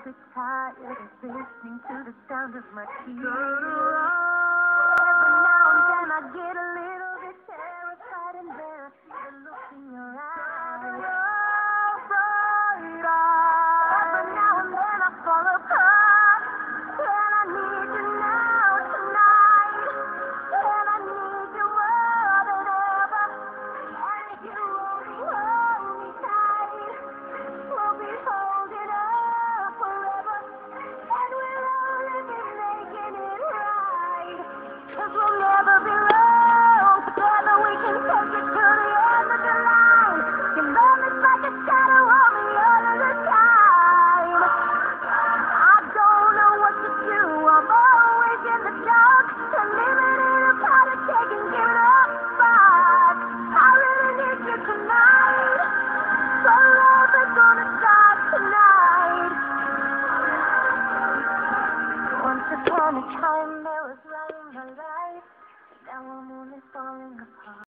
bit tired of listening to the sound of my tears. Every now and then I get a little bit terrified, and then I see the look in your eyes. Every now and then I fall apart, and I need you now tonight, and I need you more than ever. And if you only hold me tight, we'll be holding up forever, and we'll only be making it right, 'cause we'll never be wrong. Together we can take it to the end of the line. Your love is like a shadow on me all of the time. I don't know what to do, I'm always in the dark, and living in a politic and giving up fight. I really need you tonight, so love is gonna start tonight. Once upon a time there was light in my life, now I'm only falling apart.